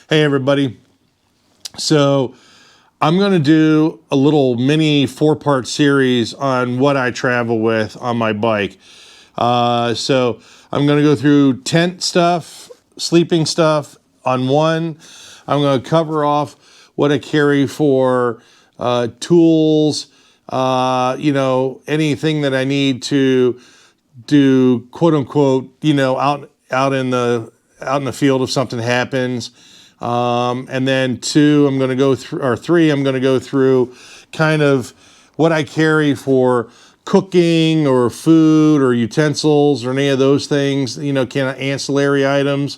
Hey everybody. So I'm going to do a little mini 4-part series on what I travel with on my bike. So I'm going to go through tent stuff, sleeping stuff on one. I'm going to cover off what I carry for tools, anything that I need to do, quote unquote, out in the field if something happens. And then three, I'm going to go through kind of what I carry for cooking or food or utensils or any of those things, kind of ancillary items.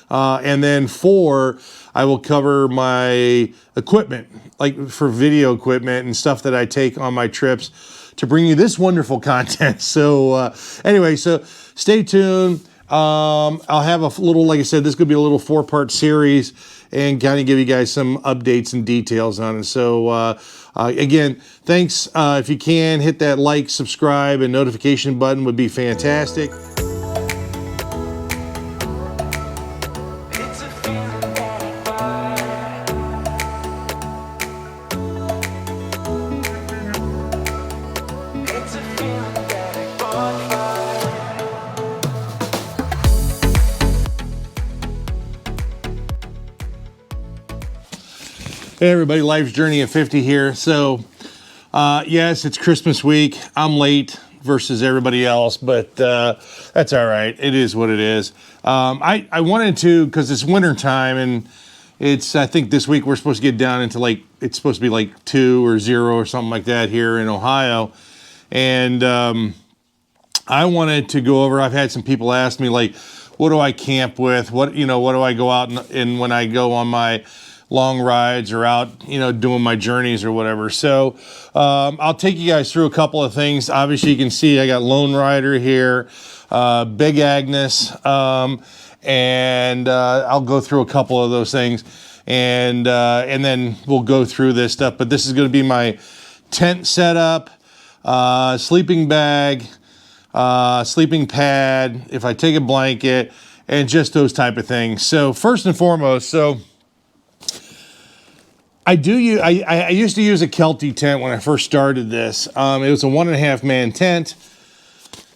And then 4, I will cover my equipment, like for video equipment and stuff that I take on my trips to bring you this wonderful content. So anyway, so stay tuned. I'll have a little, like I said, this could be a little 4-part series and kind of give you guys some updates and details on it. So again, thanks. If you can, hit that like, subscribe, and notification button would be fantastic. Hey everybody, Life's Journey at 50 here. So yes, it's Christmas week. I'm late versus everybody else, but that's all right. It is what it is. I wanted to, because it's winter time, and I think this week we're supposed to get down into it's supposed to be like 2 or 0 or something like that here in Ohio. And I wanted to go over, I've had some people ask me, like, what do I camp with? What do I go out and when I go on my long rides or out, doing my journeys or whatever. So I'll take you guys through a couple of things. Obviously, you can see I got Lone Rider here, Big Agnes, and I'll go through a couple of those things, and then we'll go through this stuff. But this is going to be my tent setup, sleeping bag, sleeping pad, if I take a blanket, and just those type of things. So first and foremost, I used to use a Kelty tent when I first started this. It was a 1.5 man tent.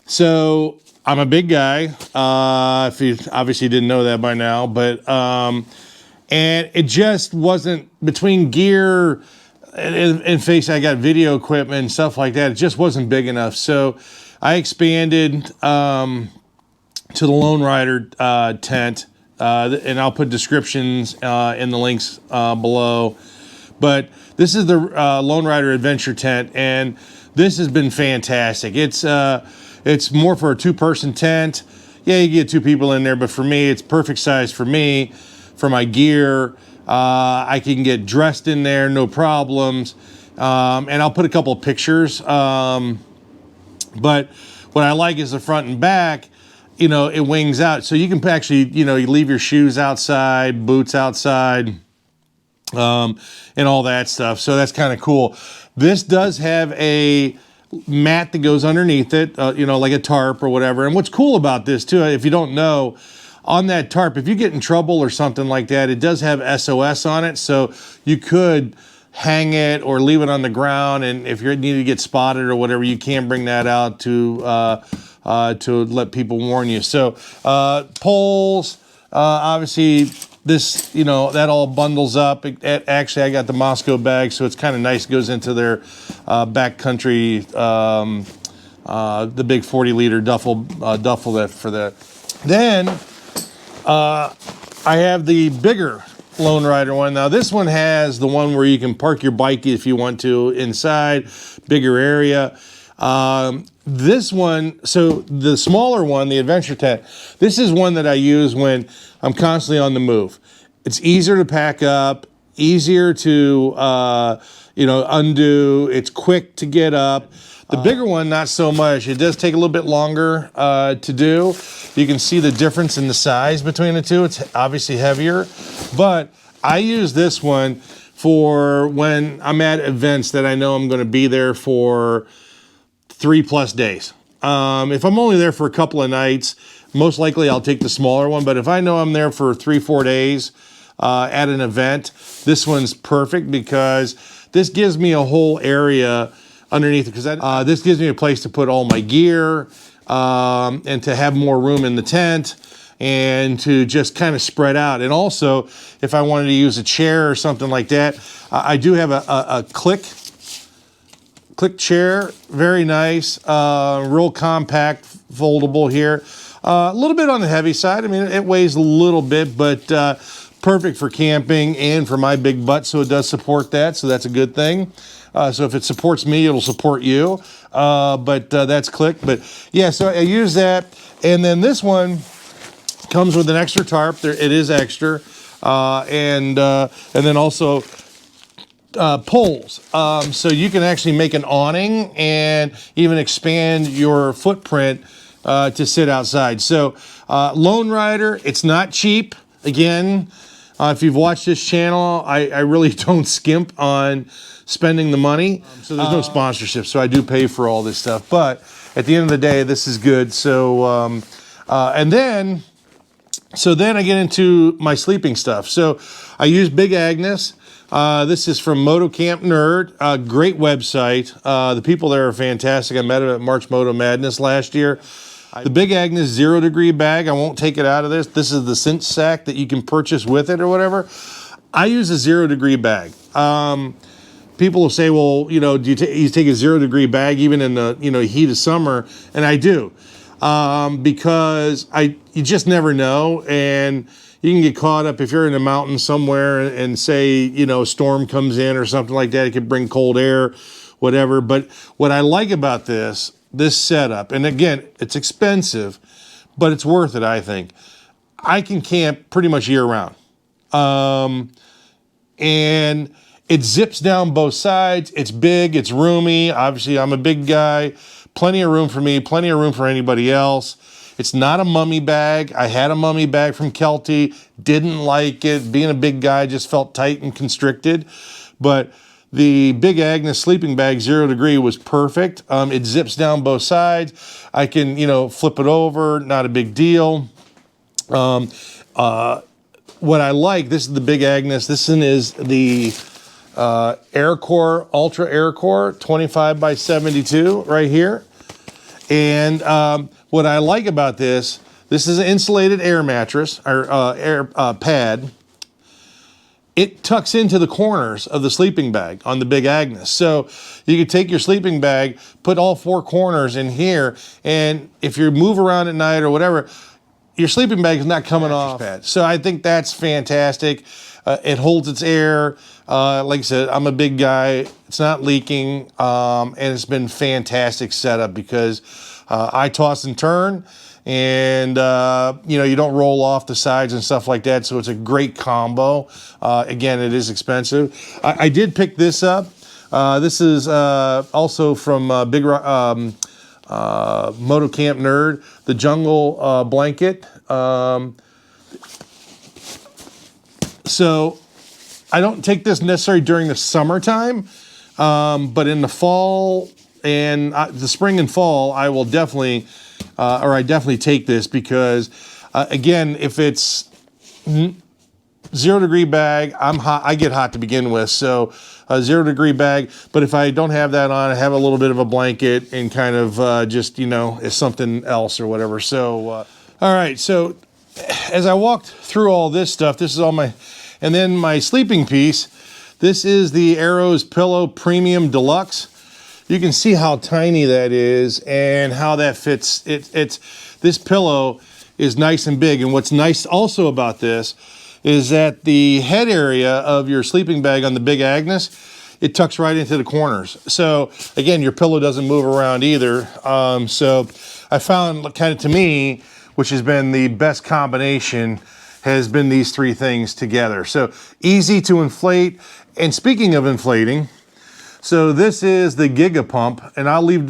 So I'm a big guy. If you obviously didn't know that by now, but and it just wasn't, between gear and face, I got video equipment and stuff like that. It just wasn't big enough. So I expanded to the Lone Rider tent, and I'll put descriptions in the links below. But this is the Lone Rider Adventure tent, and this has been fantastic. It's more for a 2-person tent. Yeah, you get 2 people in there, but for me, it's perfect size for me, for my gear. I can get dressed in there, no problems. And I'll put a couple of pictures. But what I like is the front and back, it wings out. So you can actually, you leave your shoes outside, boots outside, and all that stuff. So that's kind of cool. This does have a mat that goes underneath it, like a tarp or whatever. And what's cool about this too, if you don't know, on that tarp, if you get in trouble or something like that, it does have SOS on it. So you could hang it or leave it on the ground, and if you need to get spotted or whatever, you can bring that out to let people warn you. So poles, obviously this, that all bundles up. Actually, I got the Moscow bag, so it's kind of nice. It goes into their backcountry, the big 40-liter duffel that for that. Then I have the bigger Lone Rider one. Now this one has the one where you can park your bike if you want to inside, bigger area. This one, so the smaller one, the Adventure tent, this is one that I use when I'm constantly on the move. It's easier to pack up, easier to undo. It's quick to get up. The bigger one, not so much. It does take a little bit longer to do. You can see the difference in the size between the two. It's obviously heavier, but I use this one for when I'm at events that I know I'm going to be there for 3+ days. If I'm only there for a couple of nights, most likely I'll take the smaller one, but if I know I'm there for 3-4 days, at an event. This one's perfect because this gives me a whole area underneath it, because this gives me a place to put all my gear, and to have more room in the tent, and to just kind of spread out. And also, if I wanted to use a chair or something like that, I do have a click chair, very nice, real compact, foldable here. A little bit on the heavy side. I mean, it weighs a little bit, but perfect for camping and for my big butt, so it does support that, so that's a good thing. So if it supports me, it'll support you, but that's click. But yeah, so I use that, and then this one comes with an extra tarp. There, it is extra, and then also poles, so you can actually make an awning and even expand your footprint to sit outside. So Lone Rider, it's not cheap. Again, if you've watched this channel, I really don't skimp on spending the money. So there's no sponsorship, so I do pay for all this stuff. But at the end of the day, this is good. So then I get into my sleeping stuff. So I use Big Agnes. This is from Moto Camp Nerd, a great website. The people there are fantastic. I met them at March Moto Madness last year. The Big Agnes 0 degree bag, I won't take it out of this. This is the cinch sack that you can purchase with it or whatever. I use a 0 degree bag. People will say, well, you know, do you take a 0 degree bag even in the heat of summer? And I do, because you just never know, and you can get caught up if you're in the mountains somewhere and say, a storm comes in or something like that. It could bring cold air, whatever. But what I like about this setup, and again, it's expensive, but it's worth it, I think. I can camp pretty much year round. And it zips down both sides. It's big, it's roomy. Obviously, I'm a big guy. Plenty of room for me, plenty of room for anybody else. It's not a mummy bag. I had a mummy bag from Kelty, didn't like it. Being a big guy, just felt tight and constricted. But the Big Agnes sleeping bag 0 degree was perfect. It zips down both sides. I can, flip it over, not a big deal. What I like, this is the Big Agnes. This one is the Aircore, Ultra Aircore 25x72 right here. And what I like about this is an insulated air mattress, or air pad. It tucks into the corners of the sleeping bag on the Big Agnes. So you can take your sleeping bag, put all 4 corners in here, and if you move around at night or whatever, your sleeping bag is not coming off. So I think that's fantastic. It holds its air. Like I said, I'm a big guy. It's not leaking, and it's been fantastic setup because I toss and turn, and you don't roll off the sides and stuff like that. So it's a great combo. Again, it is expensive. I did pick this up. This is also from Moto Camp Nerd, the Jungle blanket. So I don't take this necessarily during the summertime, but in the fall and the spring and fall, I will definitely, I definitely take this because, again, if it's 0 degree bag, I'm hot. I get hot to begin with, so a 0 degree bag. But if I don't have that on, I have a little bit of a blanket and kind of just it's something else or whatever. So, all right. So as I walked through all this stuff, this is all my. And then my sleeping piece, this is the Arrows Pillow Premium Deluxe. You can see how tiny that is and how that fits. This pillow is nice and big. And what's nice also about this is that the head area of your sleeping bag on the Big Agnes, it tucks right into the corners. So again, your pillow doesn't move around either. So I found kind of, to me, which has been the best combination, has been these 3 things together. So easy to inflate. And speaking of inflating, so this is the Giga Pump, and I'll leave,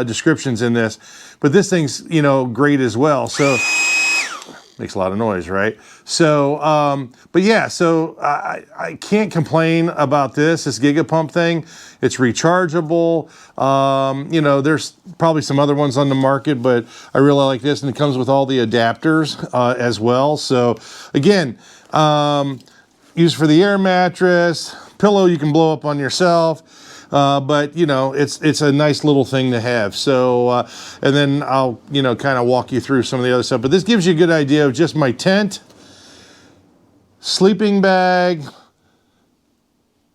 descriptions in this, but this thing's, great as well. So Makes a lot of noise, right? So, but yeah, so I can't complain about this Gigapump thing. It's rechargeable. You know, there's probably some other ones on the market, but I really like this, and it comes with all the adapters as well. So again, used for the air mattress, pillow you can blow up on yourself. But you know, it's a nice little thing to have. So, and then I'll, you know, kind of walk you through some of the other stuff. But this gives you a good idea of just my tent, sleeping bag,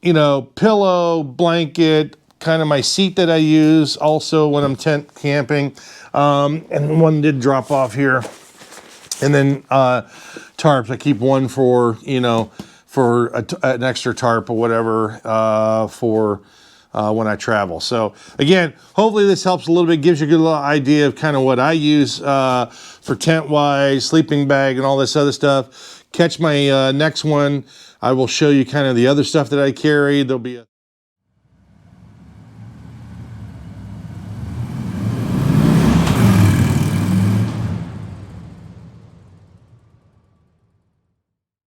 you know, pillow, blanket, kind of my seat that I use also when I'm tent camping. And one did drop off here. And then tarps. I keep one for, you know, for an extra tarp or whatever for when I travel. So again, hopefully this helps a little bit, gives you a good little idea of kind of what I use for tent-wise, sleeping bag, and all this other stuff. Catch my next one. I will show you kind of the other stuff that I carry. There'll be a